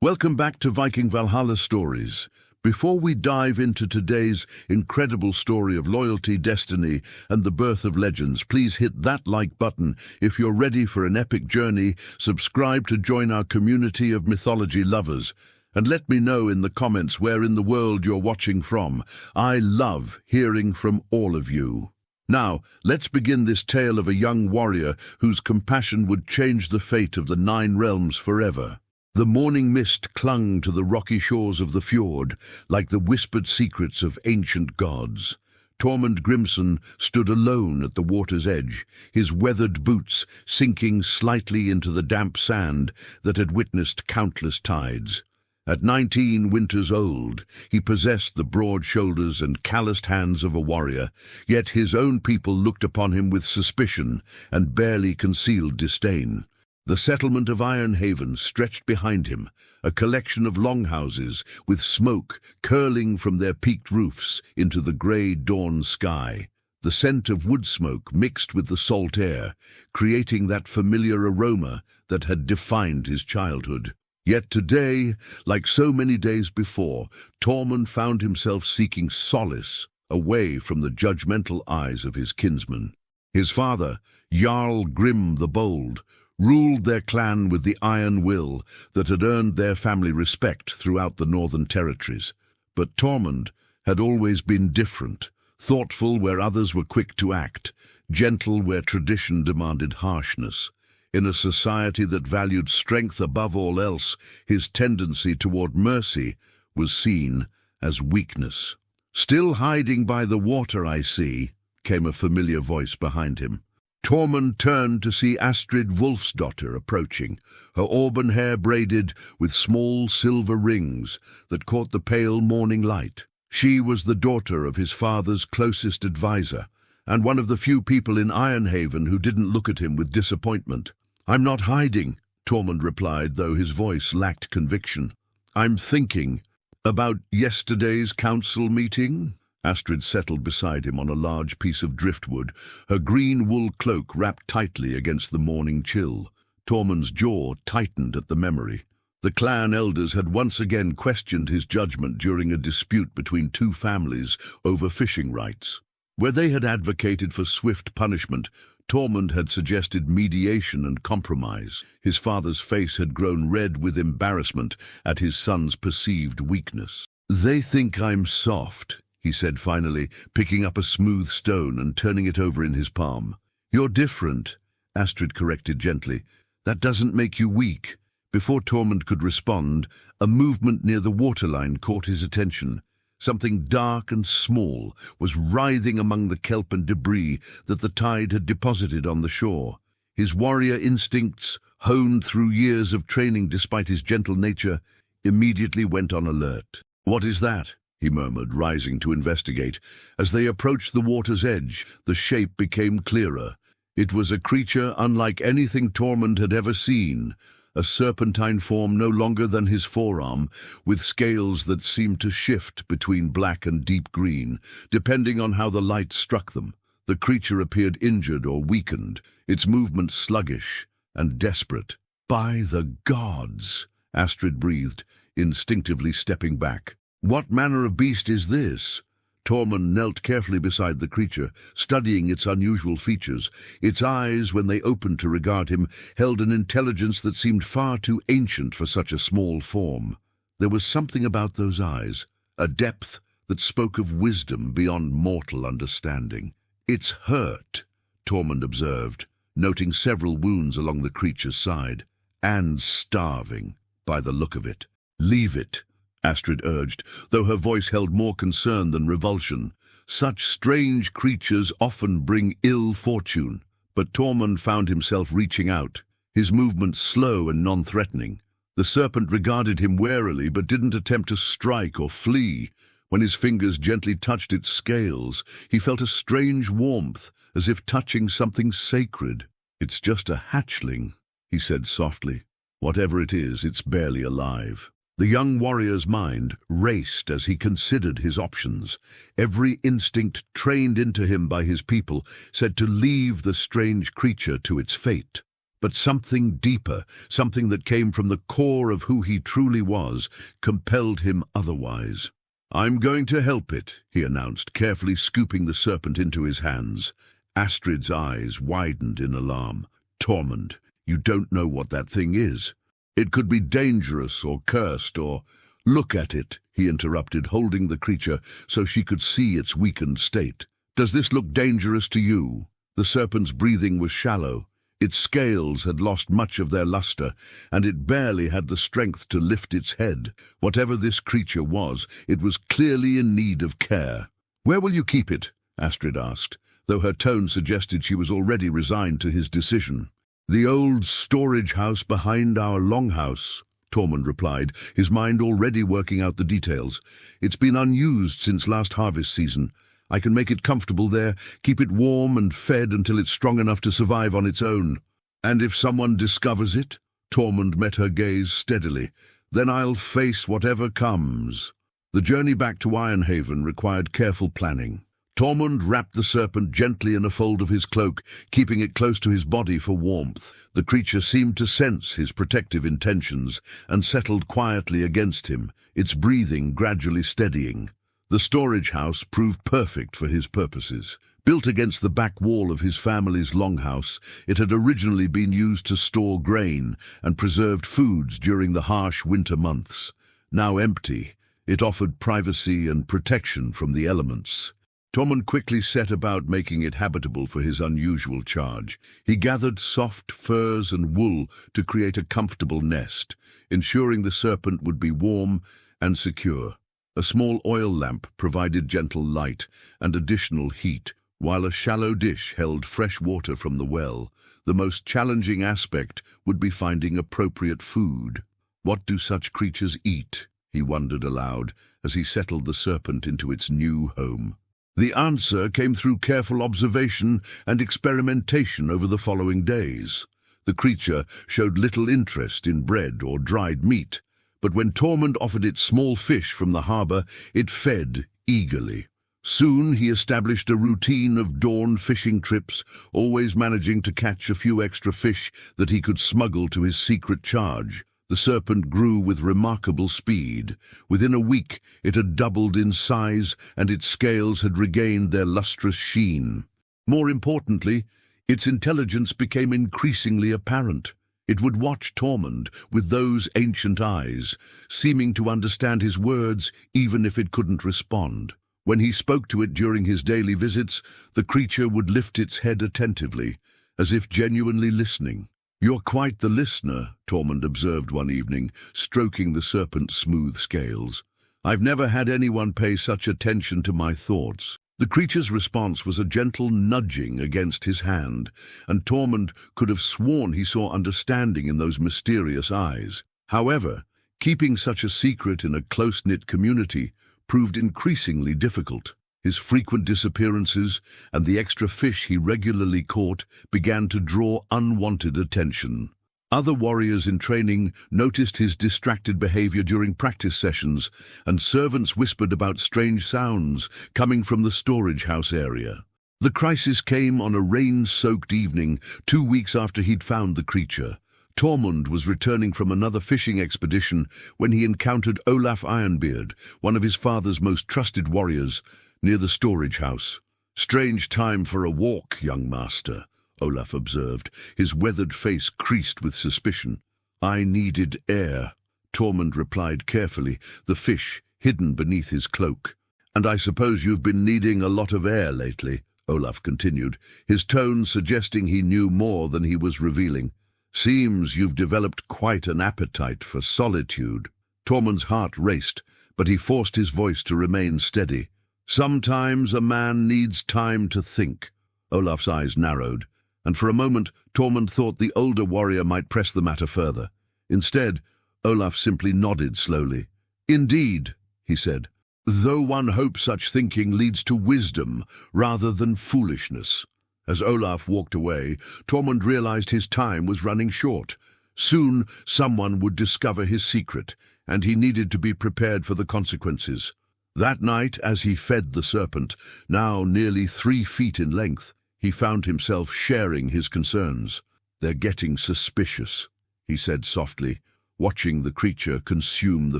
Welcome back to Viking Valhalla Stories. Before we dive into today's incredible story of loyalty, destiny, and the birth of legends, please hit that like button. If you're ready for an epic journey, subscribe to join our community of mythology lovers. And let me know in the comments where in the world you're watching from. I love hearing from all of you. Now, let's begin this tale of a young warrior whose compassion would change the fate of the 9 realms forever. The morning mist clung to the rocky shores of the fjord like the whispered secrets of ancient gods. Tormund Grimson stood alone at the water's edge, his weathered boots sinking slightly into the damp sand that had witnessed countless tides. At 19 winters old, he possessed the broad shoulders and calloused hands of a warrior, yet his own people looked upon him with suspicion and barely concealed disdain. The settlement of Ironhaven stretched behind him, a collection of longhouses with smoke curling from their peaked roofs into the grey dawn sky. The scent of wood smoke mixed with the salt air, creating that familiar aroma that had defined his childhood. Yet today, like so many days before, Tormund found himself seeking solace away from the judgmental eyes of his kinsmen. His father, Jarl Grim the Bold, ruled their clan with the iron will that had earned their family respect throughout the northern territories. But Tormund had always been different, thoughtful where others were quick to act, gentle where tradition demanded harshness. In a society that valued strength above all else, his tendency toward mercy was seen as weakness. "Still hiding by the water, I see," came a familiar voice behind him. Tormund turned to see Astrid Wulfsdottir approaching, her auburn hair braided with small silver rings that caught the pale morning light. She was the daughter of his father's closest advisor, and one of the few people in Ironhaven who didn't look at him with disappointment. "I'm not hiding," Tormund replied, though his voice lacked conviction. "I'm thinking about yesterday's council meeting." Astrid settled beside him on a large piece of driftwood, her green wool cloak wrapped tightly against the morning chill. Tormund's jaw tightened at the memory. The clan elders had once again questioned his judgment during a dispute between 2 families over fishing rights. Where they had advocated for swift punishment, Tormund had suggested mediation and compromise. His father's face had grown red with embarrassment at his son's perceived weakness. "They think I'm soft," he said finally, picking up a smooth stone and turning it over in his palm. "You're different," Astrid corrected gently. "That doesn't make you weak." Before Tormund could respond, a movement near the waterline caught his attention. Something dark and small was writhing among the kelp and debris that the tide had deposited on the shore. His warrior instincts, honed through years of training despite his gentle nature, immediately went on alert. "What is that?" he murmured, rising to investigate. As they approached the water's edge, the shape became clearer. It was a creature unlike anything Tormund had ever seen, a serpentine form no longer than his forearm, with scales that seemed to shift between black and deep green, depending on how the light struck them. The creature appeared injured or weakened, its movements sluggish and desperate. "By the gods!" Astrid breathed, instinctively stepping back. "What manner of beast is this?" Tormund knelt carefully beside the creature, studying its unusual features. Its eyes, when they opened to regard him, held an intelligence that seemed far too ancient for such a small form. There was something about those eyes, a depth that spoke of wisdom beyond mortal understanding. "It's hurt," Tormund observed, noting several wounds along the creature's side. "And starving, by the look of it." "Leave it," Astrid urged, though her voice held more concern than revulsion. Such strange creatures often bring ill fortune. But Tormund found himself reaching out, his movements slow and non-threatening. The serpent regarded him warily but didn't attempt to strike or flee. When his fingers gently touched its scales, he felt a strange warmth, as if touching something sacred. "It's just a hatchling," he said softly. "Whatever it is, it's barely alive." The young warrior's mind raced as he considered his options. Every instinct trained into him by his people said to leave the strange creature to its fate. But something deeper, something that came from the core of who he truly was, compelled him otherwise. "I'm going to help it," he announced, carefully scooping the serpent into his hands. Astrid's eyes widened in alarm. "Tormund, you don't know what that thing is. It could be dangerous or cursed or—" "Look at it," he interrupted, holding the creature so she could see its weakened state. "Does this look dangerous to you?" The serpent's breathing was shallow. Its scales had lost much of their luster, and it barely had the strength to lift its head. Whatever this creature was, it was clearly in need of care. "Where will you keep it?" Astrid asked, though her tone suggested she was already resigned to his decision. "The old storage house behind our longhouse," Tormund replied, his mind already working out the details. "It's been unused since last harvest season. I can make it comfortable there, keep it warm and fed until it's strong enough to survive on its own." "And if someone discovers it?" Tormund met her gaze steadily. "Then I'll face whatever comes." The journey back to Ironhaven required careful planning. Tormund wrapped the serpent gently in a fold of his cloak, keeping it close to his body for warmth. The creature seemed to sense his protective intentions and settled quietly against him, its breathing gradually steadying. The storage house proved perfect for his purposes. Built against the back wall of his family's longhouse, it had originally been used to store grain and preserved foods during the harsh winter months. Now empty, it offered privacy and protection from the elements. Tormund quickly set about making it habitable for his unusual charge. He gathered soft furs and wool to create a comfortable nest, ensuring the serpent would be warm and secure. A small oil lamp provided gentle light and additional heat, while a shallow dish held fresh water from the well. The most challenging aspect would be finding appropriate food. "What do such creatures eat?" he wondered aloud as he settled the serpent into its new home. The answer came through careful observation and experimentation over the following days. The creature showed little interest in bread or dried meat, but when Tormund offered it small fish from the harbour, it fed eagerly. Soon he established a routine of dawn fishing trips, always managing to catch a few extra fish that he could smuggle to his secret charge. The serpent grew with remarkable speed. Within a week, it had doubled in size, and its scales had regained their lustrous sheen. More importantly, its intelligence became increasingly apparent. It would watch Tormund with those ancient eyes, seeming to understand his words even if it couldn't respond. When he spoke to it during his daily visits, the creature would lift its head attentively, as if genuinely listening. "You're quite the listener," Tormund observed one evening, stroking the serpent's smooth scales. "I've never had anyone pay such attention to my thoughts." The creature's response was a gentle nudging against his hand, and Tormund could have sworn he saw understanding in those mysterious eyes. However, keeping such a secret in a close-knit community proved increasingly difficult. His frequent disappearances and the extra fish he regularly caught began to draw unwanted attention. Other warriors in training noticed his distracted behavior during practice sessions, and servants whispered about strange sounds coming from the storage house area. The crisis came on a rain-soaked evening, 2 weeks after he'd found the creature. Tormund was returning from another fishing expedition when he encountered Olaf Ironbeard, one of his father's most trusted warriors, near the storage house. "Strange time for a walk, young master," Olaf observed, his weathered face creased with suspicion. "I needed air," Tormund replied carefully, the fish hidden beneath his cloak. "And I suppose you've been needing a lot of air lately," Olaf continued, his tone suggesting he knew more than he was revealing. "Seems you've developed quite an appetite for solitude." Tormund's heart raced, but he forced his voice to remain steady. "Sometimes a man needs time to think." Olaf's eyes narrowed, and for a moment Tormund thought the older warrior might press the matter further. Instead, Olaf simply nodded slowly. "Indeed," he said, "though one hopes such thinking leads to wisdom rather than foolishness." As Olaf walked away, Tormund realized his time was running short. Soon someone would discover his secret, and he needed to be prepared for the consequences. That night, as he fed the serpent, now nearly 3 feet in length, he found himself sharing his concerns. "They're getting suspicious," he said softly, watching the creature consume the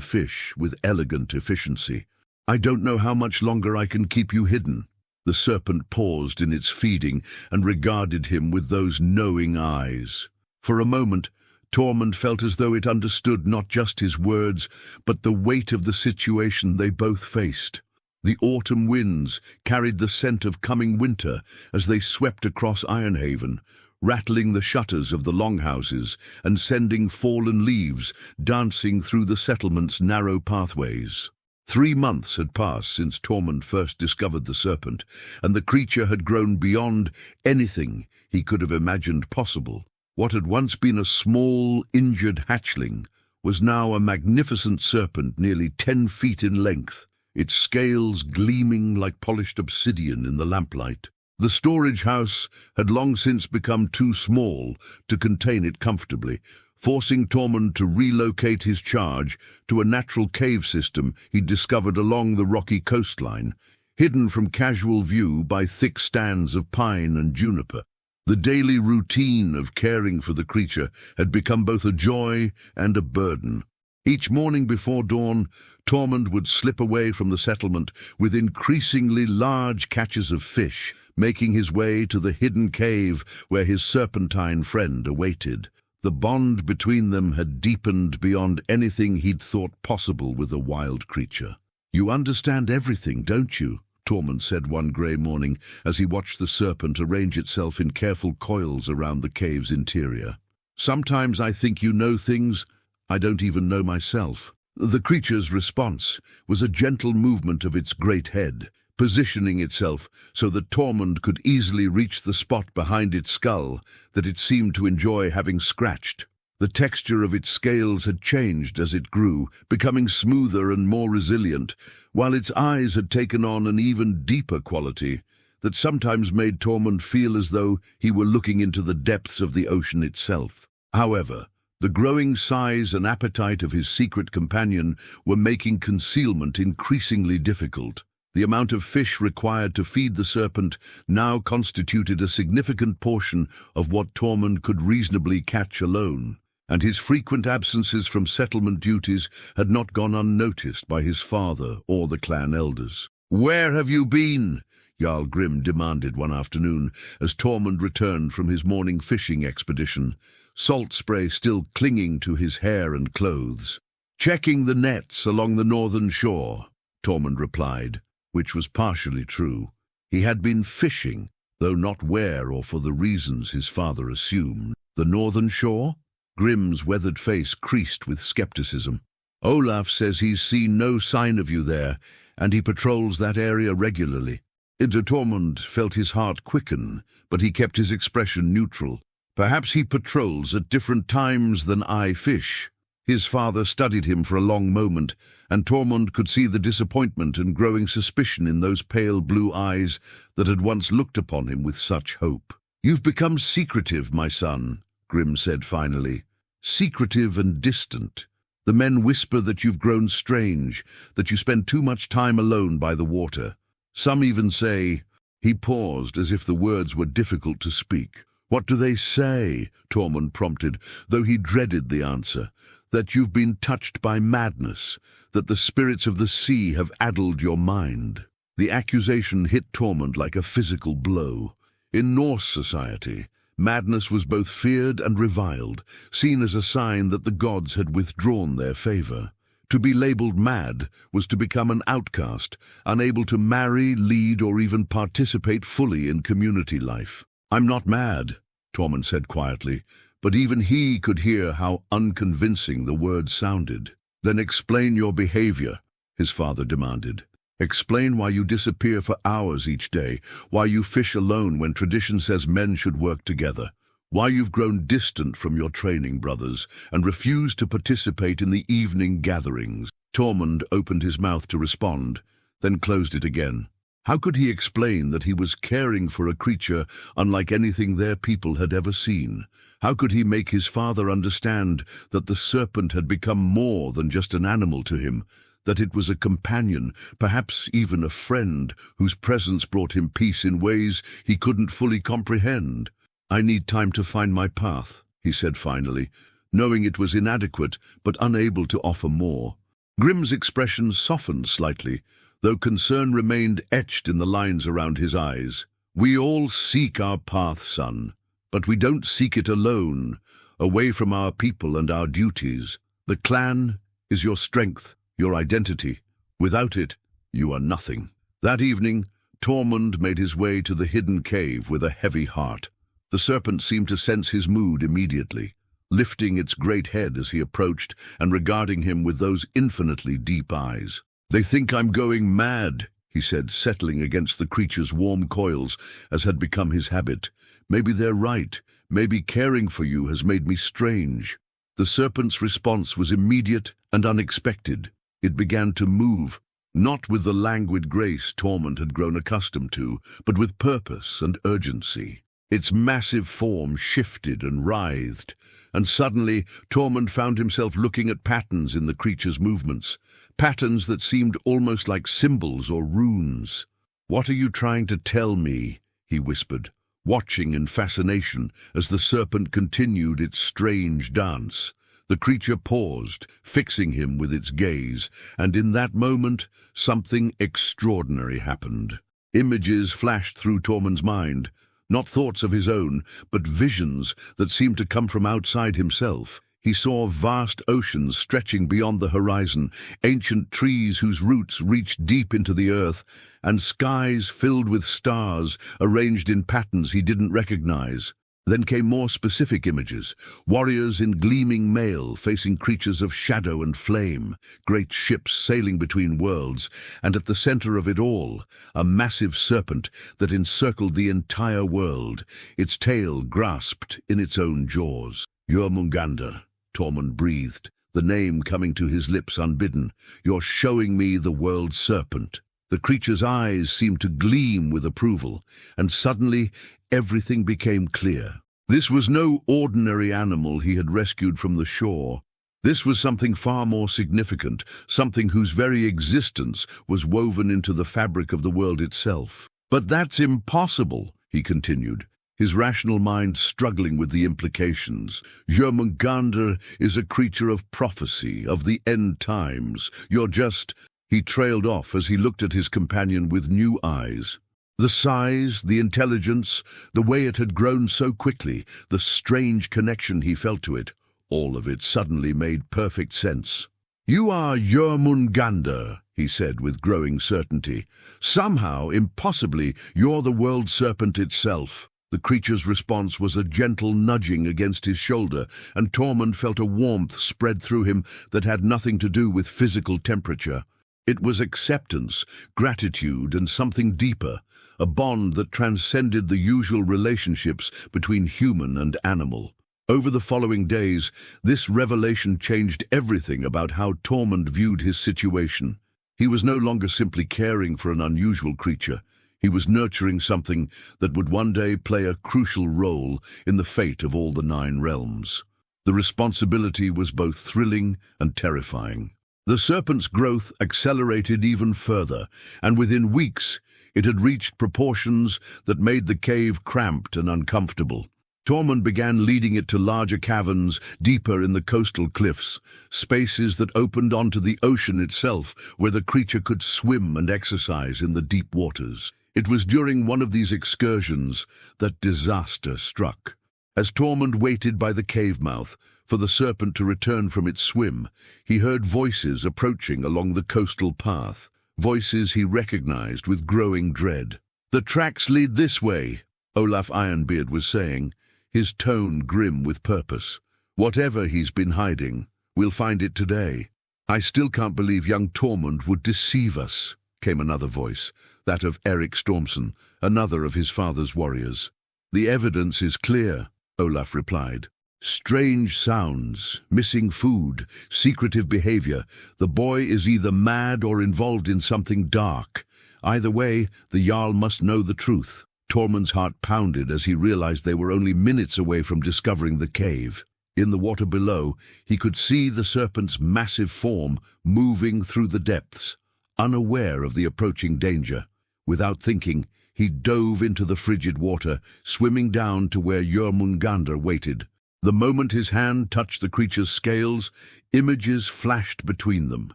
fish with elegant efficiency. "I don't know how much longer I can keep you hidden." The serpent paused in its feeding and regarded him with those knowing eyes. For a moment, Tormund felt as though it understood not just his words, but the weight of the situation they both faced. The autumn winds carried the scent of coming winter as they swept across Ironhaven, rattling the shutters of the longhouses and sending fallen leaves dancing through the settlement's narrow pathways. 3 months had passed since Tormund first discovered the serpent, and the creature had grown beyond anything he could have imagined possible. What had once been a small, injured hatchling was now a magnificent serpent nearly 10 feet in length, its scales gleaming like polished obsidian in the lamplight. The storage house had long since become too small to contain it comfortably, forcing Tormund to relocate his charge to a natural cave system he'd discovered along the rocky coastline, hidden from casual view by thick stands of pine and juniper. The daily routine of caring for the creature had become both a joy and a burden. Each morning before dawn, Tormund would slip away from the settlement with increasingly large catches of fish, making his way to the hidden cave where his serpentine friend awaited. The bond between them had deepened beyond anything he'd thought possible with a wild creature. "You understand everything, don't you?" Tormund said one grey morning as he watched the serpent arrange itself in careful coils around the cave's interior. "Sometimes I think you know things I don't even know myself." The creature's response was a gentle movement of its great head, positioning itself so that Tormund could easily reach the spot behind its skull that it seemed to enjoy having scratched. The texture of its scales had changed as it grew, becoming smoother and more resilient, while its eyes had taken on an even deeper quality that sometimes made Tormund feel as though he were looking into the depths of the ocean itself. However, the growing size and appetite of his secret companion were making concealment increasingly difficult. The amount of fish required to feed the serpent now constituted a significant portion of what Tormund could reasonably catch alone, and his frequent absences from settlement duties had not gone unnoticed by his father or the clan elders. "Where have you been?" Jarl Grim demanded one afternoon as Tormund returned from his morning fishing expedition, salt spray still clinging to his hair and clothes. "Checking the nets along the northern shore," Tormund replied, which was partially true. He had been fishing, though not where or for the reasons his father assumed. "The northern shore?" Grim's weathered face creased with skepticism. "Olaf says he's seen no sign of you there, and he patrols that area regularly." Tormund felt his heart quicken, but he kept his expression neutral. "Perhaps he patrols at different times than I fish." His father studied him for a long moment, and Tormund could see the disappointment and growing suspicion in those pale blue eyes that had once looked upon him with such hope. "You've become secretive, my son," Grim said finally. "Secretive and distant. The men whisper that you've grown strange, that you spend too much time alone by the water. Some even say—" He paused as if the words were difficult to speak. "What do they say?" Tormund prompted, though he dreaded the answer. "That you've been touched by madness, that the spirits of the sea have addled your mind." The accusation hit Tormund like a physical blow. In Norse society, madness was both feared and reviled, seen as a sign that the gods had withdrawn their favor. To be labeled mad was to become an outcast, unable to marry, lead, or even participate fully in community life. "I'm not mad," Tormund said quietly, but even he could hear how unconvincing the words sounded. "Then explain your behavior," his father demanded. "Explain why you disappear for hours each day, why you fish alone when tradition says men should work together, why you've grown distant from your training brothers and refuse to participate in the evening gatherings." Tormund opened his mouth to respond, then closed it again. How could he explain that he was caring for a creature unlike anything their people had ever seen? How could he make his father understand that the serpent had become more than just an animal to him, that it was a companion, perhaps even a friend, whose presence brought him peace in ways he couldn't fully comprehend? I need time to find my path, he said finally, knowing it was inadequate but unable to offer more. Grim's expression softened slightly, though concern remained etched in the lines around his eyes. We all seek our path, son, but we don't seek it alone, away from our people and our duties. The clan is your strength, your identity. Without it, you are nothing. That evening, Tormund made his way to the hidden cave with a heavy heart. The serpent seemed to sense his mood immediately, lifting its great head as he approached and regarding him with those infinitely deep eyes. They think I'm going mad, he said, settling against the creature's warm coils as had become his habit. Maybe they're right. Maybe caring for you has made me strange. The serpent's response was immediate and unexpected. It began to move, not with the languid grace Tormund had grown accustomed to, but with purpose and urgency. Its massive form shifted and writhed, and suddenly Tormund found himself looking at patterns in the creature's movements, patterns that seemed almost like symbols or runes. "What are you trying to tell me?" he whispered, watching in fascination as the serpent continued its strange dance. The creature paused, fixing him with its gaze, and in that moment, something extraordinary happened. Images flashed through Tormund's mind, not thoughts of his own, but visions that seemed to come from outside himself. He saw vast oceans stretching beyond the horizon, ancient trees whose roots reached deep into the earth, and skies filled with stars arranged in patterns he didn't recognize. Then came more specific images, warriors in gleaming mail facing creatures of shadow and flame, great ships sailing between worlds, and at the center of it all, a massive serpent that encircled the entire world, its tail grasped in its own jaws. "Jörmungandr," Tormund breathed, the name coming to his lips unbidden. "You're showing me the World Serpent." The creature's eyes seemed to gleam with approval, and suddenly everything became clear. This was no ordinary animal he had rescued from the shore. This was something far more significant, something whose very existence was woven into the fabric of the world itself. "But that's impossible," he continued, his rational mind struggling with the implications. "Jörmungandr is a creature of prophecy, of the end times. You're just—" He trailed off as he looked at his companion with new eyes. The size, the intelligence, the way it had grown so quickly, the strange connection he felt to it, all of it suddenly made perfect sense. "You are Jörmungandr," he said with growing certainty. "Somehow, impossibly, you're the World Serpent itself." The creature's response was a gentle nudging against his shoulder, and Tormund felt a warmth spread through him that had nothing to do with physical temperature. It was acceptance, gratitude, and something deeper, a bond that transcended the usual relationships between human and animal. Over the following days, this revelation changed everything about how Tormund viewed his situation. He was no longer simply caring for an unusual creature. He was nurturing something that would one day play a crucial role in the fate of all the 9 realms. The responsibility was both thrilling and terrifying. The serpent's growth accelerated even further, and within weeks it had reached proportions that made the cave cramped and uncomfortable. Tormund began leading it to larger caverns deeper in the coastal cliffs, spaces that opened onto the ocean itself, where the creature could swim and exercise in the deep waters. It was during one of these excursions that disaster struck. As Tormund waited by the cave mouth for the serpent to return from its swim, he heard voices approaching along the coastal path, voices he recognized with growing dread. "The tracks lead this way," Olaf Ironbeard was saying, his tone grim with purpose. "Whatever he's been hiding, we'll find it today." "I still can't believe young Tormund would deceive us," came another voice, that of Eric Stormson, another of his father's warriors. "The evidence is clear," Olaf replied. "Strange sounds, missing food, secretive behavior. The boy is either mad or involved in something dark. Either way, the Jarl must know the truth." Tormund's heart pounded as he realized they were only minutes away from discovering the cave. In the water below, he could see the serpent's massive form moving through the depths, unaware of the approaching danger. Without thinking, he dove into the frigid water, swimming down to where Jörmungandr waited. The moment his hand touched the creature's scales, images flashed between them.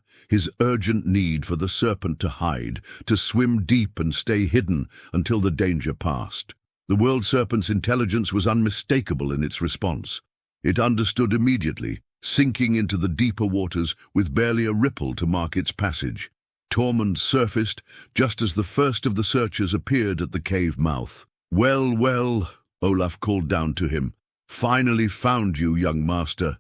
His urgent need for the serpent to hide, to swim deep and stay hidden until the danger passed. The World Serpent's intelligence was unmistakable in its response. It understood immediately, sinking into the deeper waters with barely a ripple to mark its passage. Tormund surfaced just as the first of the searchers appeared at the cave mouth. "Well, well," Olaf called down to him. "Finally found you, young master.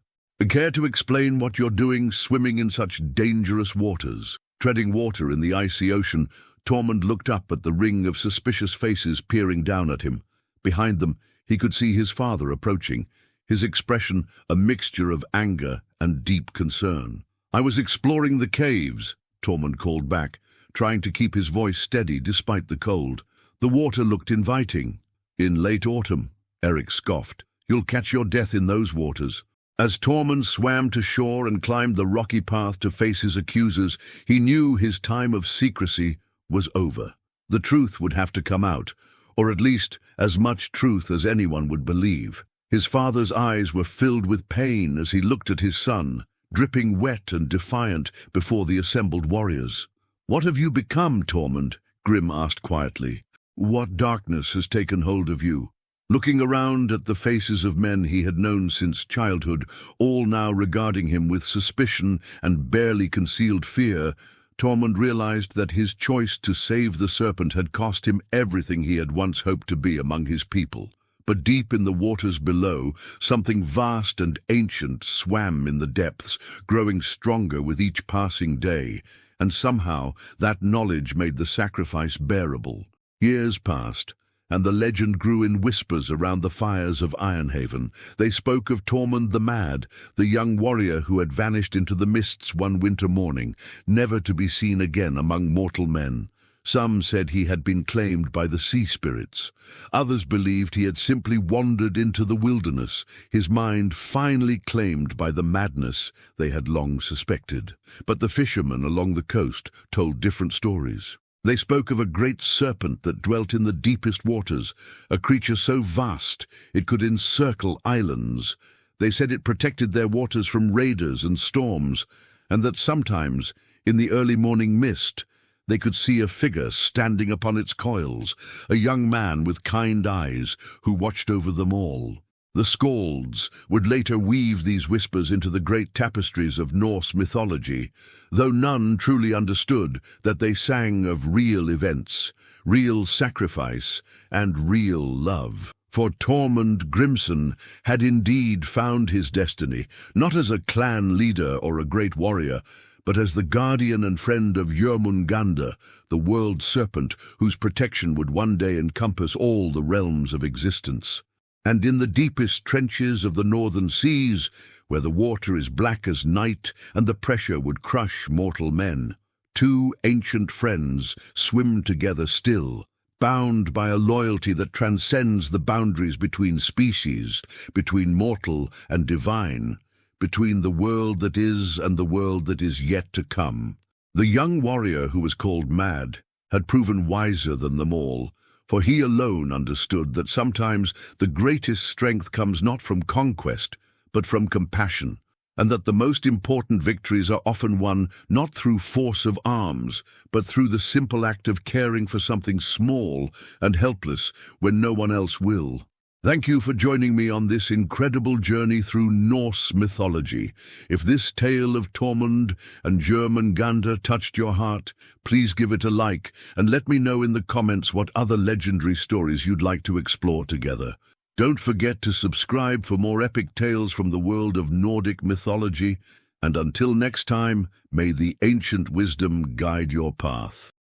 Care to explain what you're doing swimming in such dangerous waters?" Treading water in the icy ocean, Tormund looked up at the ring of suspicious faces peering down at him. Behind them, he could see his father approaching, his expression a mixture of anger and deep concern. "I was exploring the caves," Tormund called back, trying to keep his voice steady despite the cold. "The water looked inviting." "In late autumn," Eric scoffed. "You'll catch your death in those waters." As Tormund swam to shore and climbed the rocky path to face his accusers, he knew his time of secrecy was over. The truth would have to come out, or at least as much truth as anyone would believe. His father's eyes were filled with pain as he looked at his son, dripping wet and defiant before the assembled warriors. "What have you become, Tormund?" Grim asked quietly. "What darkness has taken hold of you?" Looking around at the faces of men he had known since childhood, all now regarding him with suspicion and barely concealed fear, Tormund realized that his choice to save the serpent had cost him everything he had once hoped to be among his people. But deep in the waters below, something vast and ancient swam in the depths, growing stronger with each passing day, and somehow that knowledge made the sacrifice bearable. Years passed, and the legend grew in whispers around the fires of Ironhaven. They spoke of Tormund the Mad, the young warrior who had vanished into the mists one winter morning, never to be seen again among mortal men. Some said he had been claimed by the sea spirits. Others believed he had simply wandered into the wilderness, his mind finally claimed by the madness they had long suspected. But the fishermen along the coast told different stories. They spoke of a great serpent that dwelt in the deepest waters, a creature so vast it could encircle islands. They said it protected their waters from raiders and storms, and that sometimes, in the early morning mist, they could see a figure standing upon its coils, a young man with kind eyes who watched over them all. The Skalds would later weave these whispers into the great tapestries of Norse mythology, though none truly understood that they sang of real events, real sacrifice, and real love. For Tormund Grimson had indeed found his destiny, not as a clan leader or a great warrior, but as the guardian and friend of Jörmungandr, the World Serpent, whose protection would one day encompass all the realms of existence. And in the deepest trenches of the northern seas, where the water is black as night and the pressure would crush mortal men, two ancient friends swim together still, bound by a loyalty that transcends the boundaries between species, between mortal and divine, between the world that is and the world that is yet to come. The young warrior who was called Mad had proven wiser than them all, for he alone understood that sometimes the greatest strength comes not from conquest, but from compassion, and that the most important victories are often won not through force of arms, but through the simple act of caring for something small and helpless when no one else will. Thank you for joining me on this incredible journey through Norse mythology. If this tale of Tormund and Jörmungandr touched your heart, please give it a like and let me know in the comments what other legendary stories you'd like to explore together. Don't forget to subscribe for more epic tales from the world of Nordic mythology, and until next time, may the ancient wisdom guide your path.